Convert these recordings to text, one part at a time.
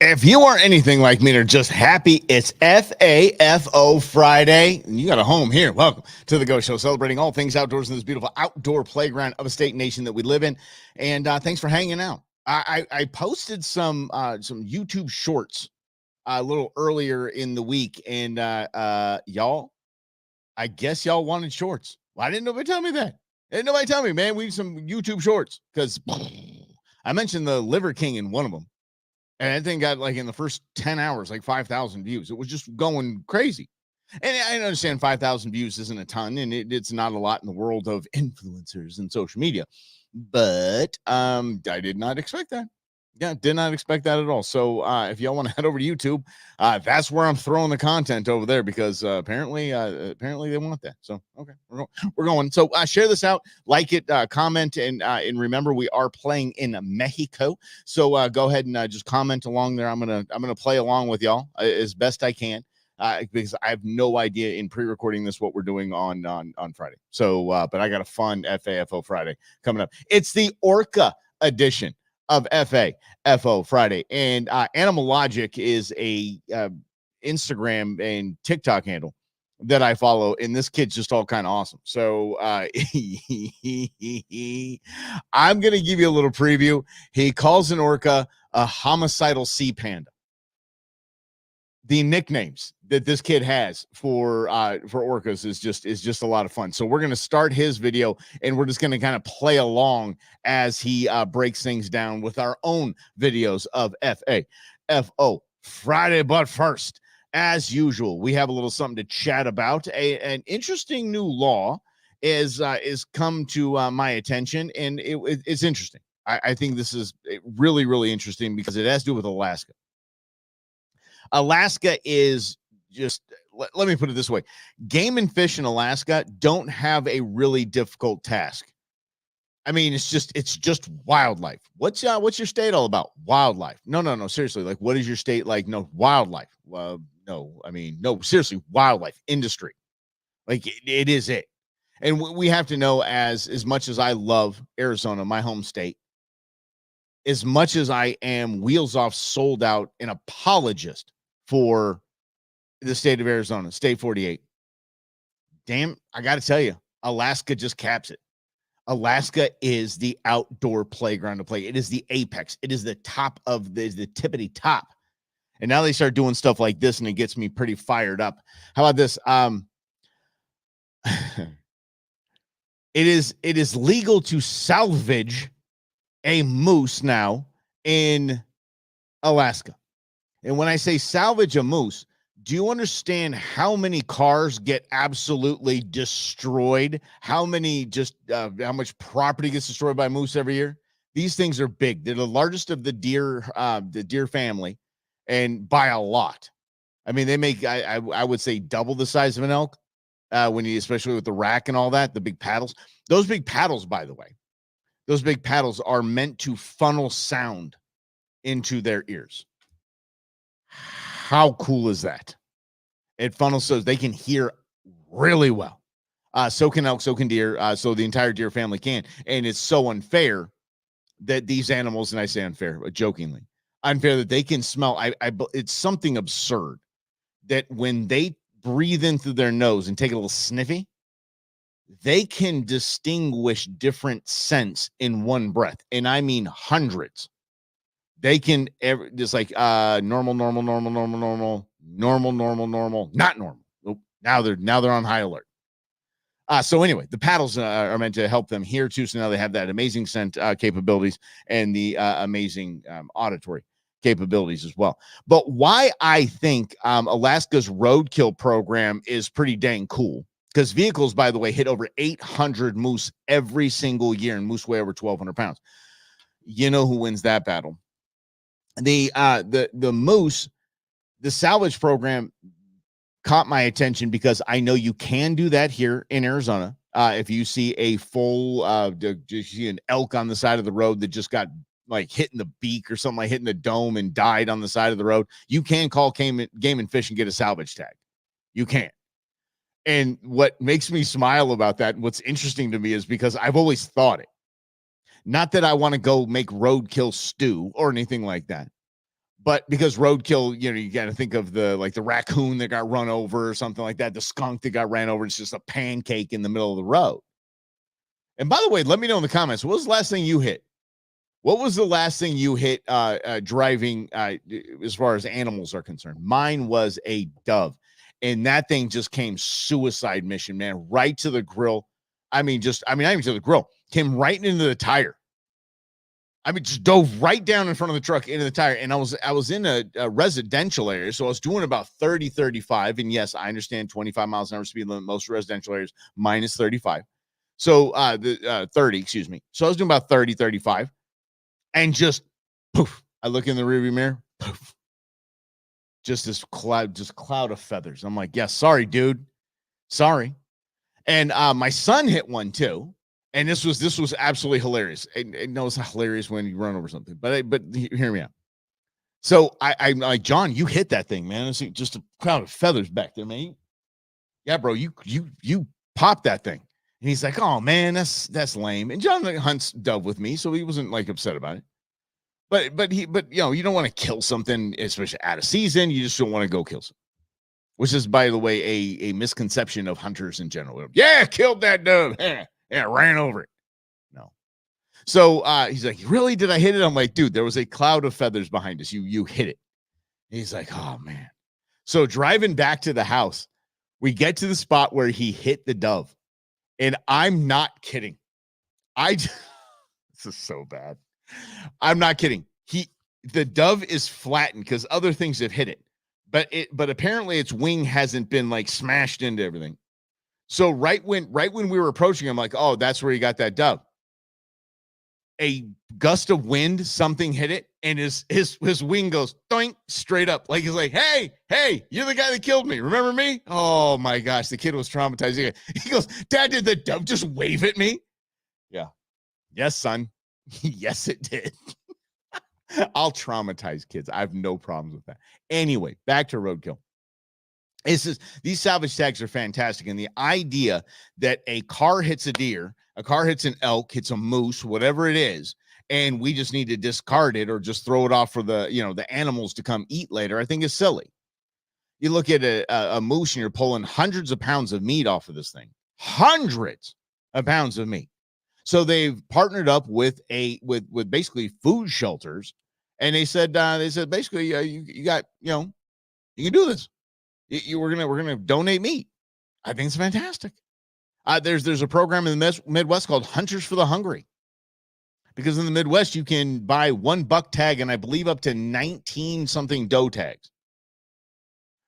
If you aren't anything like me, or just happy it's FAFO Friday, and you got a home here. Welcome to the Go Show, celebrating all things outdoors in this beautiful outdoor playground of a state and nation that we live in. And thanks for hanging out. I posted some YouTube shorts a little earlier in the week, and y'all, I guess y'all wanted shorts. Why didn't nobody tell me that? Didn't nobody tell me, man? We need some YouTube shorts, because I mentioned the Liver King in one of them. And that thing got, like, in the first 10 hours, like 5,000 views. It was just going crazy. And I understand 5,000 views isn't a ton, and it's not a lot in the world of influencers and social media. But I did not expect that. Yeah, did not expect that at all. So if y'all want to head over to YouTube, that's where I'm throwing the content over there, because apparently they want that. So okay, we're going. So share this out, like it, comment, and remember, we are playing in Mexico. So go ahead and just comment along there. I'm gonna play along with y'all as best I can. Because I have no idea in pre-recording this what we're doing on Friday. So, but I got a fun FAFO Friday coming up. It's the Orca edition of FAFO Friday, and Animal Logic is a Instagram and TikTok handle that I follow, and this kid's just all kind of awesome. So I'm gonna give you a little preview. He calls an orca a homicidal sea panda. The nicknames that this kid has for orcas is just a lot of fun. So we're going to start his video, and we're just going to kind of play along as he breaks things down with our own videos of FAFO Friday. But first, as usual, we have a little something to chat about. An interesting new law is come to my attention, and it's interesting. I think this is really, really interesting because it has to do with Alaska. Alaska is just, let me put it this way. Game and fish in Alaska don't have a really difficult task. I mean, it's just wildlife. What's your state all about? Wildlife. No, seriously. Like, what is your state like? No, wildlife. No, I mean, no, seriously, wildlife industry. Like, it is it. And we have to know, as much as I love Arizona, my home state, as much as I am wheels off, sold out, an apologist for the state of Arizona, state 48. Damn, I got to tell you, Alaska just caps it. Alaska is the outdoor playground to play. It is the apex. It is the top of the tippity top. And now they start doing stuff like this, and it gets me pretty fired up. How about this? It is legal to salvage a moose now in Alaska. And when I say salvage a moose, do you understand how many cars get absolutely destroyed? How much property gets destroyed by moose every year? These things are big. They're the largest of the deer family, and by a lot. I mean, they make, I would say, double the size of an elk, especially with the rack and all that, the big paddles. Those big paddles, by the way, those big paddles are meant to funnel sound into their ears. How cool is that? It funnels so they can hear really well. So can elk, so can deer, so the entire deer family can. And it's so unfair that these animals, and I say unfair, but jokingly, unfair that they can smell. It's something absurd that when they breathe in through their nose and take a little sniffy, they can distinguish different scents in one breath. And I mean hundreds. They can just like normal, not normal. Nope. Now they're on high alert. So anyway, the paddles are meant to help them hear too. So now they have that amazing scent capabilities and the amazing auditory capabilities as well. But why I think Alaska's roadkill program is pretty dang cool, because vehicles, by the way, hit over 800 moose every single year, and moose weigh over 1,200 pounds. You know who wins that battle? The moose, the salvage program caught my attention because I know you can do that here in Arizona. If you see a full, you see an elk on the side of the road that just got like hit in the beak or something, like hitting the dome and died on the side of the road, you can call Game and Fish and get a salvage tag. You can. And what makes me smile about that, and what's interesting to me, is because I've always thought it. Not that I want to go make roadkill stew or anything like that, But because roadkill, you got to think of the raccoon that got run over or something like that, the skunk that got ran over. It's just a pancake in the middle of the road. And by the way, let me know in the comments, what was the last thing you hit? What was the last thing you hit driving as far as animals are concerned? Mine was a dove. And that thing just came suicide mission, man, right to the grill. Not even to the grill, came right into the tire. Just dove right down in front of the truck into the tire. And I was in a residential area. So I was doing about 30, 35. And yes, I understand 25 miles an hour speed limit, most residential areas minus 35. So the 30, excuse me. So I was doing about 30, 35. And just poof, I look in the rearview mirror, poof, just this cloud of feathers. I'm like, yeah, sorry, dude. Sorry. And my son hit one too. And this was absolutely hilarious. And no, it's not hilarious when you run over something, but hear me out. So I'm like, John, you hit that thing, man. It's just a cloud of feathers back there, man. Yeah, bro, you popped that thing. And he's like, oh man, that's lame. And John hunts dove with me, so he wasn't like upset about it. But you don't want to kill something, especially out of season. You just don't want to go kill something. Which is, by the way, a misconception of hunters in general. Yeah, killed that dove. Yeah, ran over it. No. So he's like, really? Did I hit it? I'm like, dude, there was a cloud of feathers behind us. You hit it. And he's like, oh man. So driving back to the house, we get to the spot where he hit the dove. And I'm not kidding. This is so bad. I'm not kidding. The dove is flattened because other things have hit it. But apparently its wing hasn't been like smashed into everything. So right when we were approaching, I'm like, oh, that's where he got that dove. A gust of wind, something hit it, and his wing goes doink straight up. Like he's like, hey, you're the guy that killed me. Remember me? Oh my gosh, the kid was traumatized. He goes, Dad, did the dove just wave at me? Yeah. Yes, son. Yes, it did. I'll traumatize kids. I have no problems with that. Anyway, back to roadkill. These salvage tags are fantastic. And the idea that a car hits a deer, a car hits an elk, hits a moose, whatever it is, and we just need to discard it or just throw it off for the animals to come eat later, I think is silly. You look at a moose and you're pulling hundreds of pounds of meat off of this thing. Hundreds of pounds of meat. So they've partnered up with basically food shelters, and they said basically you got you can do this. We're gonna donate meat. I think it's fantastic. There's a program in the Midwest called Hunters for the Hungry, because in the Midwest you can buy one buck tag and I believe up to 19 something doe tags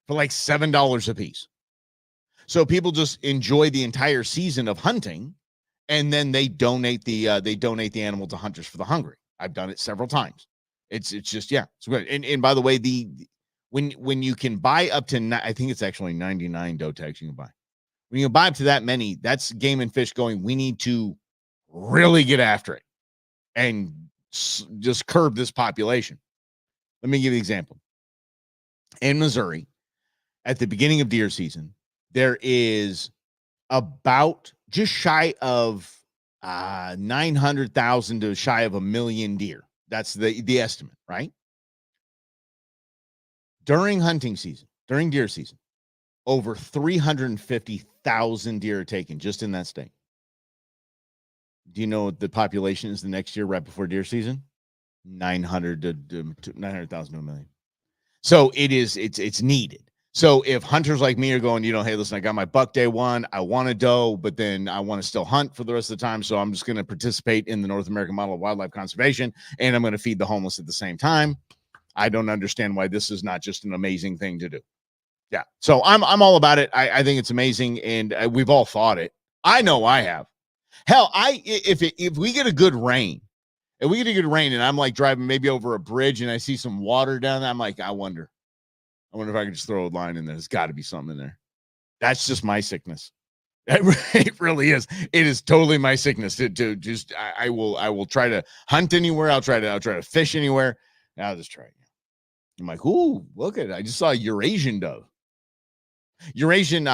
for like $7 a piece. So people just enjoy the entire season of hunting, and then they donate the animal to Hunters for the Hungry. I've done it several times. It's just, yeah, it's good. And by the way, when you can buy up to, I think it's actually 99 doe tags you can buy. When you buy up to that many, that's Game and Fish going, we need to really get after it and just curb this population. Let me give you an example. In Missouri, at the beginning of deer season, there is about just shy of 900,000 to shy of 1 million deer. That's the estimate, right? During hunting season, during deer season, over 350,000 deer are taken just in that state. Do you know what the population is the next year right before deer season? 900,000 to 1 million. So it's needed. So if hunters like me are going, hey, listen, I got my buck day one, I want to doe, but then I want to still hunt for the rest of the time. So I'm just going to participate in the North American model of wildlife conservation, and I'm going to feed the homeless at the same time. I don't understand why this is not just an amazing thing to do. Yeah. So I'm all about it. I think it's amazing. And we've all thought it. I know I have. Hell, if we get a good rain, and I'm like driving maybe over a bridge and I see some water down there, I'm like, I wonder if I could just throw a line in there. There's got to be something in there. That's just my sickness. It really is. It is totally my sickness to just, I will try to hunt anywhere. I'll try to fish anywhere. I'll just try it. I'm like, ooh, look at it. I just saw a Eurasian dove. Eurasian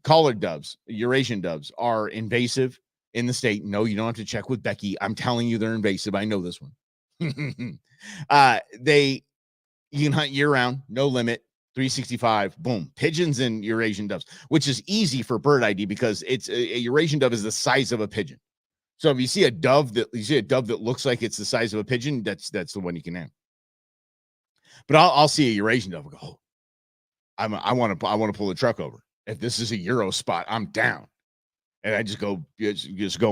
collared doves. Eurasian doves are invasive in the state. No, you don't have to check with Becky. I'm telling you, they're invasive. I know this one. You can hunt year round, no limit, 365, boom. Pigeons and Eurasian doves, which is easy for bird ID because it's a Eurasian dove is the size of a pigeon. So if you see a dove that looks like it's the size of a pigeon, that's the one you can name. But I'll see a Eurasian dove and go, oh, I want to pull the truck over. If this is a Euro spot, I'm down. And I just go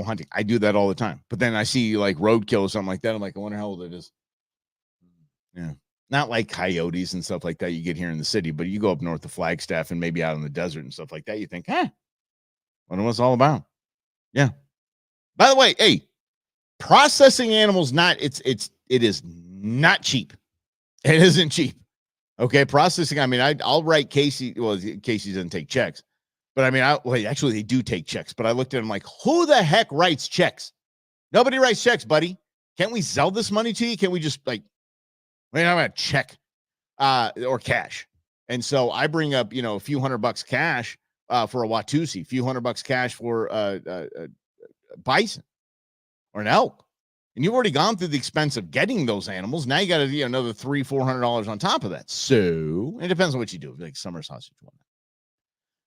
hunting. I do that all the time. But then I see like roadkill or something like that. I'm like, I wonder how old it is. Yeah. Not like coyotes and stuff like that you get here in the city, but you go up north of Flagstaff and maybe out in the desert and stuff like that. You think, wonder what it's all about. Yeah. By the way, hey, processing animals it is not cheap. It isn't cheap. Okay, processing. I mean, I'll write Casey. Well, Casey doesn't take checks, but I mean, actually they do take checks. But I looked at him like, who the heck writes checks? Nobody writes checks, buddy. Can't we sell this money to you? Can we just like, I'm gonna check or cash? And so I bring up, a few $100 cash for a Watusi, a few $100 cash for a bison or an elk. And you've already gone through the expense of getting those animals. Now you got to another $300-$400 on top of that. So it depends on what you do, like summer sausage one.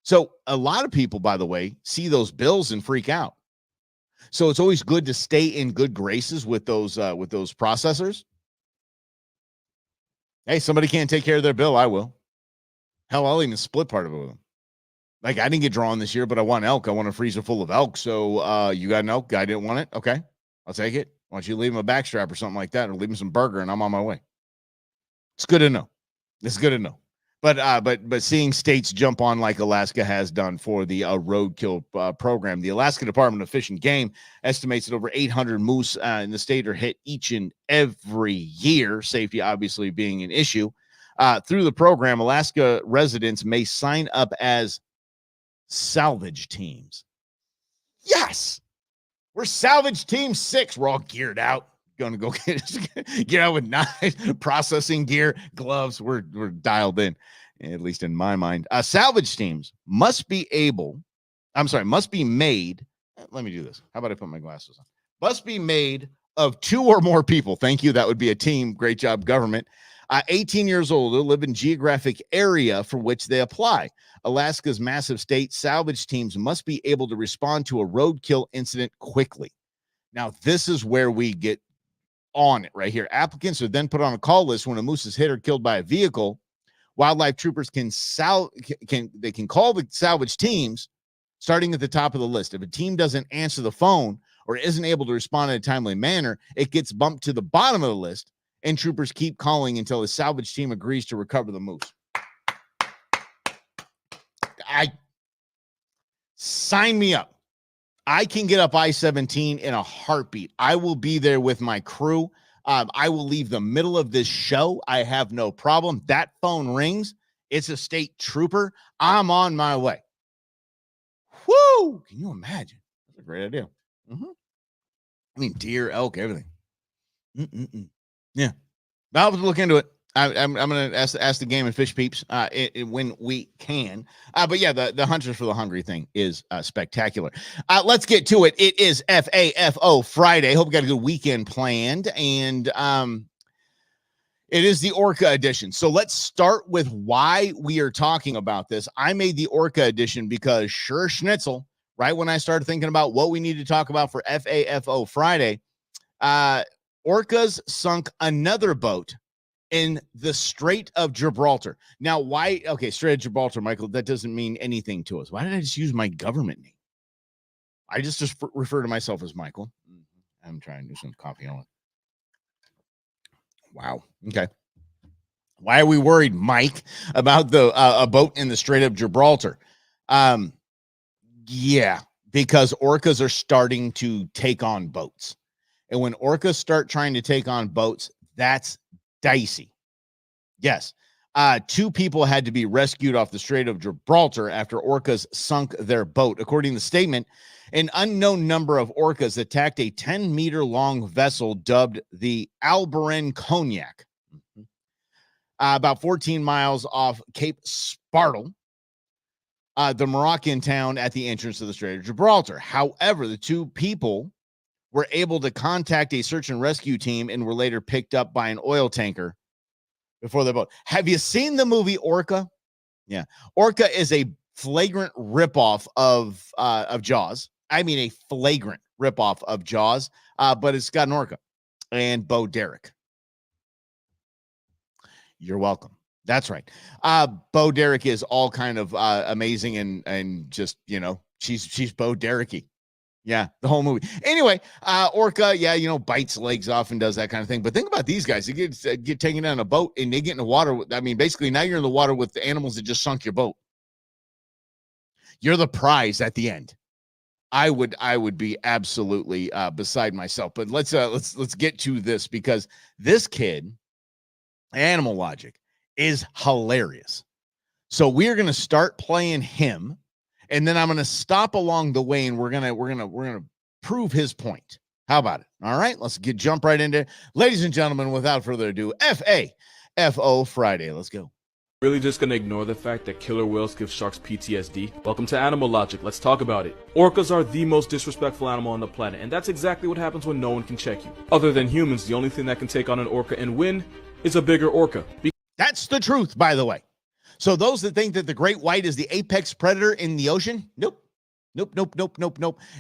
So a lot of people, by the way, see those bills and freak out. So it's always good to stay in good graces with those processors. Hey, somebody can't take care of their bill, I will. Hell, I'll even split part of it with them. Like I didn't get drawn this year, but I want elk. I want a freezer full of elk. So you got an elk? I didn't want it. Okay, I'll take it. Why don't you leave him a backstrap or something like that, or leave him some burger, and I'm on my way. It's good to know. It's good to know. But seeing states jump on like Alaska has done for the roadkill program, the Alaska Department of Fish and Game estimates that over 800 moose in the state are hit each and every year. Safety obviously being an issue. Through the program, Alaska residents may sign up as salvage teams. Yes. We're Salvage Team 6. We're all geared out. Going to go get out with knives, processing gear, gloves. We're dialed in, at least in my mind. Salvage teams must be made. Let me do this. How about I put my glasses on? Must be made of 2 or more people. Thank you. That would be a team. Great job, government. 18 years old, they live in geographic area for which they apply. Alaska's massive state, salvage teams must be able to respond to a roadkill incident quickly. Now, this is where we get on it right here. Applicants are then put on a call list when a moose is hit or killed by a vehicle. Wildlife troopers can call the salvage teams starting at the top of the list. If a team doesn't answer the phone or isn't able to respond in a timely manner, it gets bumped to the bottom of the list, and troopers keep calling until the salvage team agrees to recover the moose. Sign me up. I can get up I-17 in a heartbeat. I will be there with my crew. I will leave the middle of this show. I have no problem. That phone rings. It's a state trooper. I'm on my way. Woo! Can you imagine? That's a great idea. Mm-hmm. I mean, deer, elk, everything. Yeah. I'll look into it. I'm going to ask the game and fish peeps when we can. But yeah, the Hunters for the Hungry thing is spectacular. Let's get to it. It is FAFO Friday. Hope you got a good weekend planned. And it is the Orca edition. So let's start with why we are talking about this. I made the Orca edition because sure schnitzel, right when I started thinking about what we need to talk about for FAFO Friday, Orcas sunk another boat in the Strait of Gibraltar. Now, why? Okay, Strait of Gibraltar, Michael, that doesn't mean anything to us. Why did I just use my government name? I just refer to myself as Michael. I'm trying to do some coffee on it. Wow. Okay. Why are we worried, Mike, about the a boat in the Strait of Gibraltar? Yeah, because orcas are starting to take on boats. And when orcas start trying to take on boats, that's dicey. Yes. 2 people had to be rescued off the Strait of Gibraltar after orcas sunk their boat. According to the statement, an unknown number of orcas attacked a 10-meter long vessel dubbed the Albarin Cognac, about 14 miles off Cape Spartel, the Moroccan town at the entrance of the Strait of Gibraltar. However, the 2 people were able to contact a search and rescue team and were later picked up by an oil tanker before their boat. Have you seen the movie Orca? Yeah. Orca is a flagrant ripoff of Jaws. I mean, a flagrant ripoff of Jaws, but it's got an orca and Bo Derek. You're welcome. That's right. Bo Derek is all kind of amazing and just, you know, she's Bo Derek-y. Yeah, the whole movie. Anyway, Orca, yeah, you know, bites legs off and does that kind of thing. But think about these guys. They get taken on a boat and they get in the water. I mean, basically now you're in the water with the animals that just sunk your boat. You're the prize at the end. I would be absolutely beside myself. But let's get to this, because this kid, Animal Logic, is hilarious. So we're gonna start playing him, and then I'm gonna stop along the way, and we're gonna prove his point. How about it? All right, let's jump right into it. Ladies and gentlemen, without further ado, FAFO Friday. Let's go. Really just gonna ignore the fact that killer whales give sharks PTSD? Welcome to Animal Logic, let's talk about it. Orcas are the most disrespectful animal on the planet, and that's exactly what happens when no one can check you. Other than humans, the only thing that can take on an orca and win is a bigger orca. That's the truth, by the way. So those that think that the great white is the apex predator in the ocean, nope.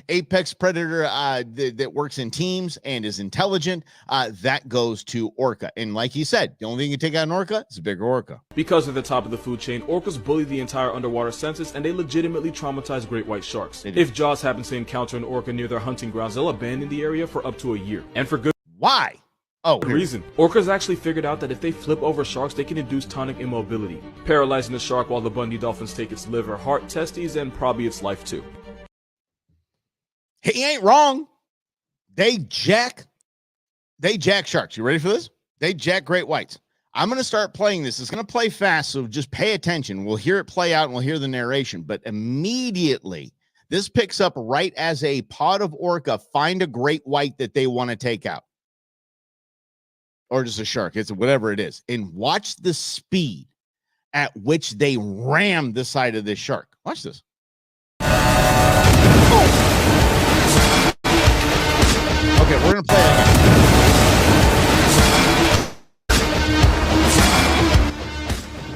Apex predator that works in teams and is intelligent, that goes to orca. And like he said, the only thing you take out an orca is a bigger orca. Because at the top of the food chain, orcas bully the entire underwater census, and they legitimately traumatize great white sharks. If Jaws happens to encounter an orca near their hunting grounds, they'll abandon the area for up to a year. And for good why? Oh, reason. Orcas actually figured out that if they flip over sharks, they can induce tonic immobility, paralyzing the shark while the Bundy dolphins take its liver, heart, testes, and probably its life too. He ain't wrong. They jack sharks. You ready for this? They jack great whites. I'm going to start playing this. It's going to play fast, so just pay attention. We'll hear it play out and we'll hear the narration. But immediately, this picks up right as a pod of orca find a great white that they want to take out. Or just a shark. It's whatever it is. And watch the speed at which they ram the side of this shark. Watch this. Oh! Okay, we're going to play it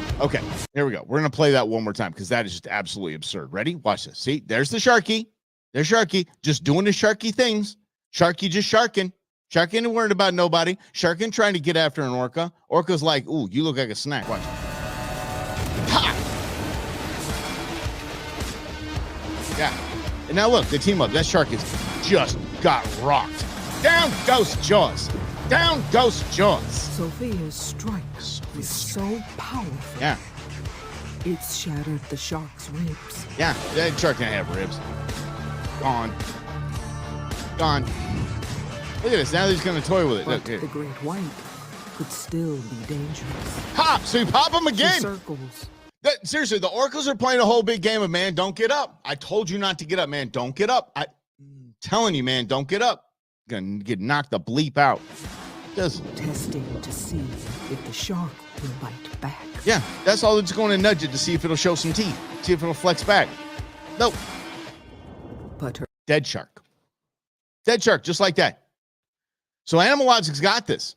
again. Okay, here we go. We're going to play that one more time because that is just absolutely absurd. Ready? Watch this. See, there's the Sharky. There's Sharky just doing the Sharky things. Sharky just sharking. Shark ain't worried about nobody. Shark ain't trying to get after an orca. Orca's like, ooh, you look like a snack. Watch. Ha! Yeah. And now look, the team up. That shark is just got rocked. Down goes Jaws. Down goes Jaws. Sophia's strike was so powerful. Yeah. It's shattered the shark's ribs. Yeah, that shark can't have ribs. Gone. Gone. Look at this. Now he's going to toy with it. But look, the great white could still be dangerous. Pop! So you pop him again. Circles. Seriously, the Orcas are playing a whole big game of, man, don't get up. I told you not to get up, man. Don't get up. I'm telling you, man, don't get up. You're going to get knocked the bleep out. Testing to see if the shark will bite back. Yeah, that's all. It's going to nudge it to see if it'll show some teeth. See if it'll flex back. Nope. But her Dead shark. Dead shark, just like that. So Animal Logic's got this.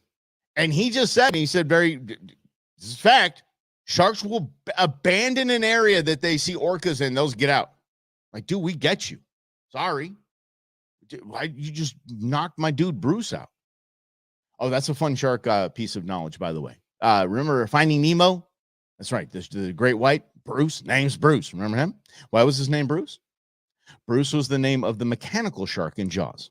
And he just said, this is fact, sharks will abandon an area that they see orcas in. Those get out. Like, dude, we get you. Sorry. You just knocked my dude Bruce out. Oh, that's a fun shark piece of knowledge, by the way. Remember Finding Nemo? That's right. The great white, Bruce, name's Bruce. Remember him? Why was his name Bruce? Bruce was the name of the mechanical shark in Jaws.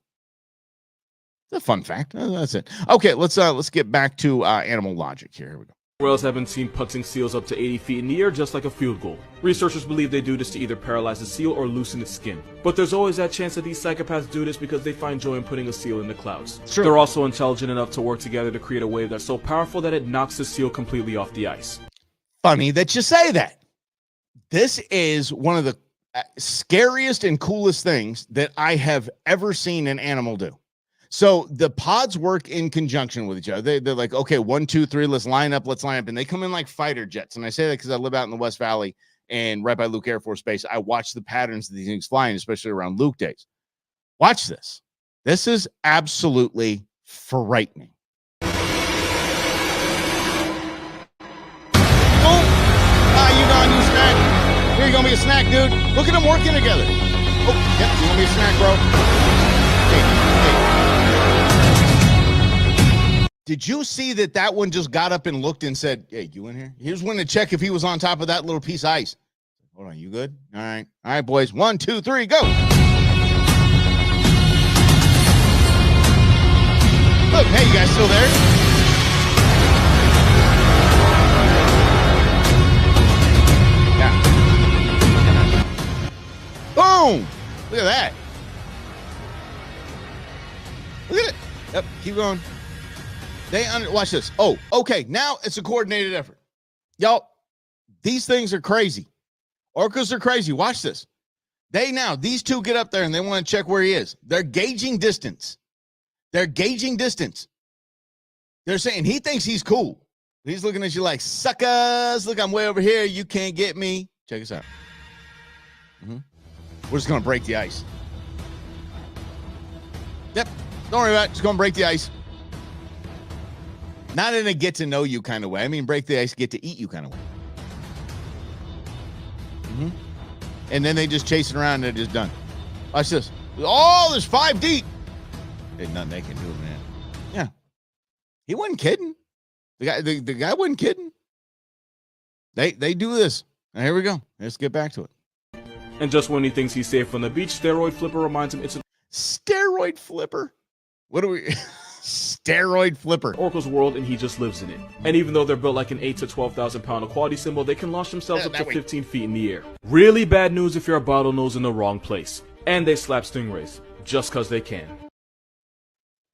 It's a fun fact. That's it. Okay, let's get back to Animal Logic here. Here we go. Whales have been seen punching seals up to 80 feet in the air just like a field goal. Researchers believe they do this to either paralyze the seal or loosen its skin. But there's always that chance that these psychopaths do this because they find joy in putting a seal in the clouds. True. They're also intelligent enough to work together to create a wave that's so powerful that it knocks the seal completely off the ice. Funny that you say that. This is one of the scariest and coolest things that I have ever seen an animal do. So the pods work in conjunction with each other. They're like, okay, 1, 2, 3, let's line up. And they come in like fighter jets. And I say that because I live out in the West Valley and right by Luke Air Force Base. I watch the patterns of these things flying, especially around Luke days. Watch this. This is absolutely frightening. want me a snack, dude? Look at them working together. Oh, yep. You want me a snack, bro? Hey. Did you see that one just got up and looked and said, hey, you in here? He was wanting to check if he was on top of that little piece of ice. Hold on, you good? All right. All right, boys. 1, 2, 3, go. Look, hey, you guys still there? Yeah. Boom! Look at that. Look at it. Yep, keep going. Watch this. Oh, okay. Now it's a coordinated effort. Y'all, these things are crazy. Orcas are crazy. Watch this. These two get up there and they want to check where he is. They're gauging distance. They're saying he thinks he's cool. He's looking at you like, suckers. Look, I'm way over here. You can't get me. Check us out. We're just going to break the ice. Yep. Don't worry about it. Just going to break the ice. Not in a get to know you kind of way. I mean, break the ice, get to eat you kind of way. And then they just chase it around and they're just done. Watch this. Oh, there's 5 deep. There's nothing they can do, man. Yeah. He wasn't kidding. The guy wasn't kidding. They do this. Now, here we go. Let's get back to it. And just when he thinks he's safe on the beach, Steroid Flipper reminds him it's an Steroid Flipper? What do we... Steroid Flipper. Orca's world, and he just lives in it. And even though they're built like an 8 to 12,000 pound equality symbol, they can launch themselves up to 15 feet in the air. Really bad news if you're a bottlenose in the wrong place. And they slap stingrays, just cause they can.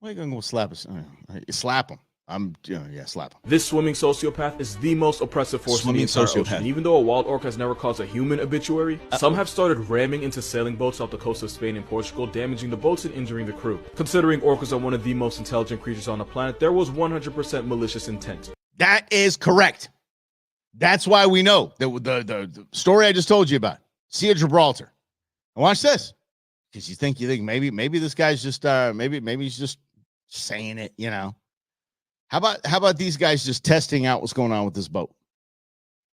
Why are you gonna go slap us? Slap them. Slap them. This swimming sociopath is the most oppressive force in the entire ocean. And even though a wild orca has never caused a human obituary, some have started ramming into sailing boats off the coast of Spain and Portugal, damaging the boats and injuring the crew. Considering orcas are one of the most intelligent creatures on the planet, there was 100% malicious intent. That is correct. That's why we know the story I just told you about. Sea of Gibraltar. And watch this. Because you think maybe this guy's just maybe he's just saying it, you know. How about these guys just testing out what's going on with this boat?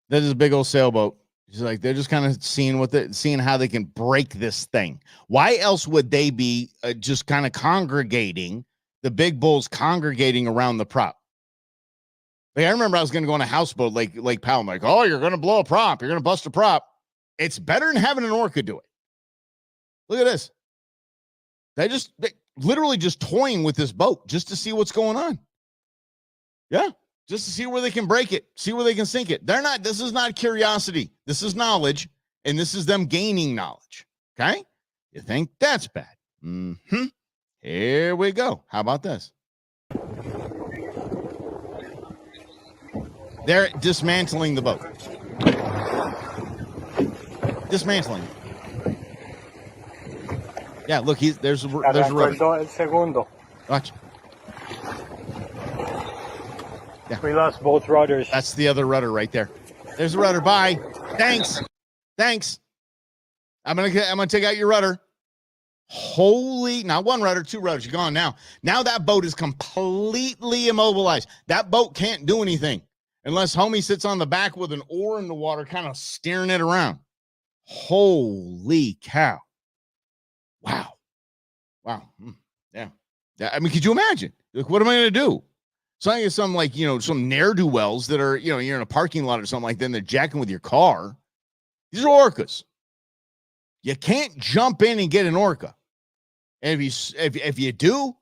That is a big old sailboat. It's like they're just kind of seeing how they can break this thing. Why else would they be just kind of congregating, the big bulls congregating around the prop? Like, I remember I was going to go on a houseboat, Lake Powell. I'm like, oh, you're going to blow a prop. You're going to bust a prop. It's better than having an orca do it. Look at this. They literally just toying with this boat just to see what's going on. Yeah, just to see where they can break it, see where they can sink it. This is not curiosity. This is knowledge, and this is them gaining knowledge. Okay? You think that's bad? Here we go. How about this? They're dismantling the boat. Dismantling. Yeah, look, there's a rudder. Watch. Yeah. We lost both rudders. That's the other rudder right there. There's a rudder. Bye. Thanks. I'm gonna take out your rudder. Holy, not one rudder, 2 rudders. You're gone now. Now that boat is completely immobilized. That boat can't do anything unless homie sits on the back with an oar in the water, kind of steering it around. Holy cow. Wow. Yeah. I mean, could you imagine? Like, what am I going to do? So I get some some ne'er-do-wells that are, you're in a parking lot or something like that, and they're jacking with your car. These are orcas. You can't jump in and get an orca. And if you do,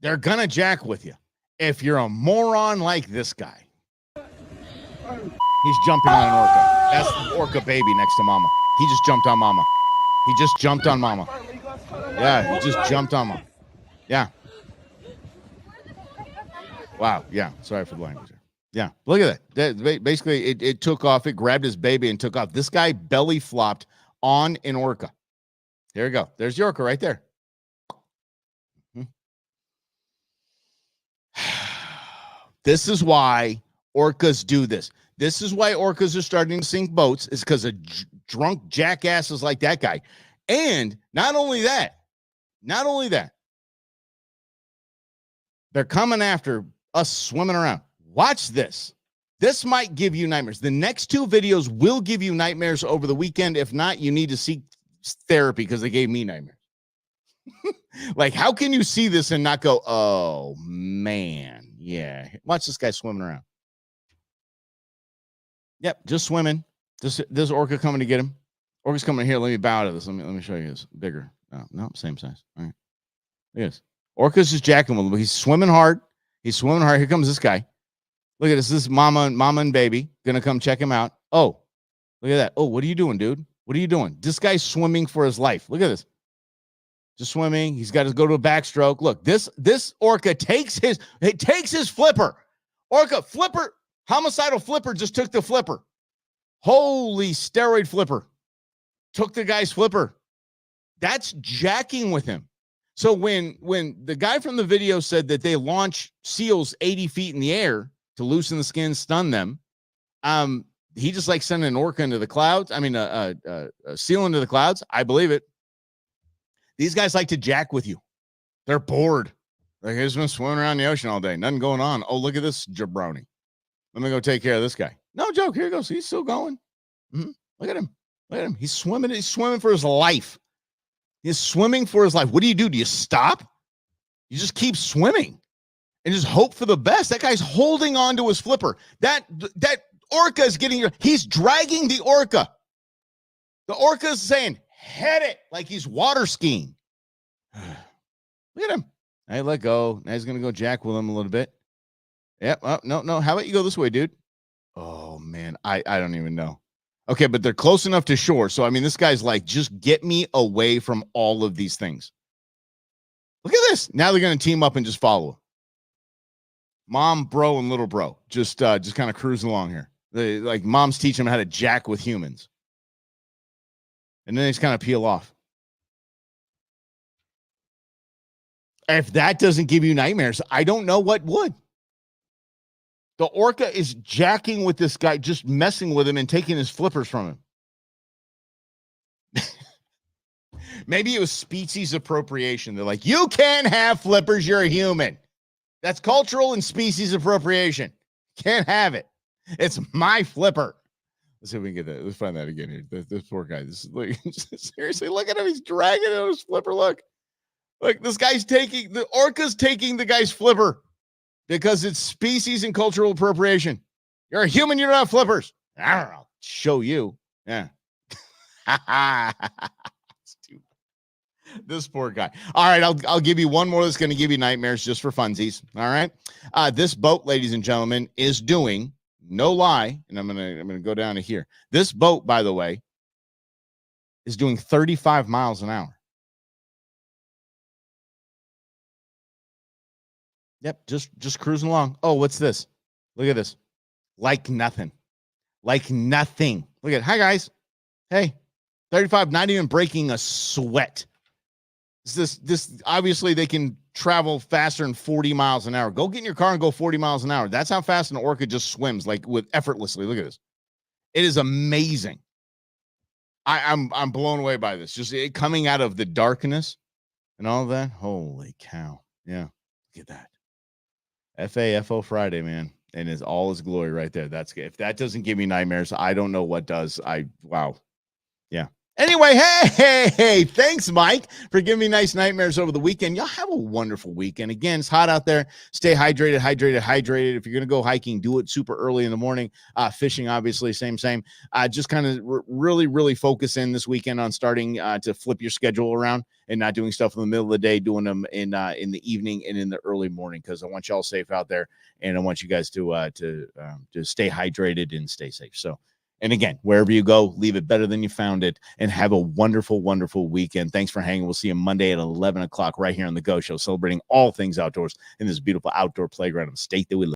they're going to jack with you. If you're a moron like this guy. He's jumping on an orca. That's the orca baby next to mama. He just jumped on mama. Yeah, he just jumped on mama. Yeah. Wow. Yeah. Sorry for the language there. Yeah. Look at that. Basically, it took off. It grabbed his baby and took off. This guy belly flopped on an orca. There you go. There's the orca right there. This is why orcas do this. This is why orcas are starting to sink boats, is because of drunk jackasses like that guy. And not only that, they're coming after us swimming around. Watch this. This might give you nightmares. The next two videos will give you nightmares over the weekend. If not, you need to seek therapy because they gave me nightmares. Like, how can you see this and not go, oh, man, yeah. Watch this guy swimming around. Yep, just swimming. This orca coming to get him. Orca's coming here. Let me bow to this. Let me show you this. Bigger. No, same size. All right. Yes. Orca's just jacking with him. He's swimming hard. He's swimming hard. Here comes this guy. Look at this. This is mama and baby gonna come check him out. Oh, look at that. Oh, what are you doing, dude? What are you doing? This guy's swimming for his life. Look at this. Just swimming. He's got to go to a backstroke. Look, this orca takes his flipper. Orca flipper, homicidal flipper just took the flipper. Holy steroid flipper. Took the guy's flipper. That's jacking with him. So when the guy from the video said that they launch seals 80 feet in the air to loosen the skin, stun them, he just like sending an orca into the clouds. I mean, a seal into the clouds. I believe it. These guys like to jack with you. They're bored. Like, they've been swimming around the ocean all day. Nothing going on. Oh, look at this jabroni. Let me go take care of this guy. No joke. Here he goes. He's still going. Look at him. Look at him. He's swimming. He's swimming for his life. He's swimming for his life. What do? Do you stop? You just keep swimming and just hope for the best. That guy's holding on to his flipper. That orca is getting your, he's dragging the orca. The orca is saying, head it, like he's water skiing. Look at him. Hey, let go. Now he's going to go jack with him a little bit. Yep. Oh, no. How about you go this way, dude? Oh, man. I don't even know. Okay, but they're close enough to shore. So, I mean, this guy's like, just get me away from all of these things. Look at this. Now they're going to team up and just follow him. Mom, bro, and little bro. Just kind of cruising along here. Like, mom's teaching them how to jack with humans. And then they just kind of peel off. If that doesn't give you nightmares, I don't know what would. The orca is jacking with this guy, just messing with him and taking his flippers from him. Maybe it was species appropriation. They're like, you can't have flippers. You're a human. That's cultural and species appropriation. Can't have it. It's my flipper. Let's see if we can get that. Let's find that again here. This poor guy. This is like, seriously, look at him. He's dragging it on his flipper. Look, this guy's the orca's taking the guy's flipper because it's species and cultural appropriation. You're a human. You don't have flippers. I don't know. Show you. Yeah. This poor guy. All right. I'll give you one more that's going to give you nightmares just for funsies. All right. This boat, ladies and gentlemen, is doing, no lie, and I'm gonna go down to here. This boat, by the way, is doing 35 miles an hour. Yep, just cruising along. Oh, what's this? Look at this. Like nothing. Like nothing. Look at, hi guys. Hey, 35, not even breaking a sweat. This obviously they can travel faster than 40 miles an hour. Go get in your car and go 40 miles an hour. That's how fast an orca just swims, like with effortlessly. Look at this. It is amazing. I'm blown away by this. Just it coming out of the darkness and all that. Holy cow. Yeah. Look at that. FAFO Friday, man. And it's all his glory right there. That's good. If that doesn't give me nightmares, I don't know what does. Wow. Yeah. Anyway, hey, thanks, Mike, for giving me nice nightmares over the weekend. Y'all have a wonderful weekend. Again, it's hot out there. Stay hydrated. If you're going to go hiking, do it super early in the morning. Fishing, obviously, same. Just kind of really focus in this weekend on starting to flip your schedule around and not doing stuff in the middle of the day, doing them in the evening and in the early morning, because I want y'all safe out there, and I want you guys to stay hydrated and stay safe. So, and again, wherever you go, leave it better than you found it, and have a wonderful, wonderful weekend. Thanks for hanging. We'll see you Monday at 11 o'clock right here on The Go Show, celebrating all things outdoors in this beautiful outdoor playground of the state that we live in.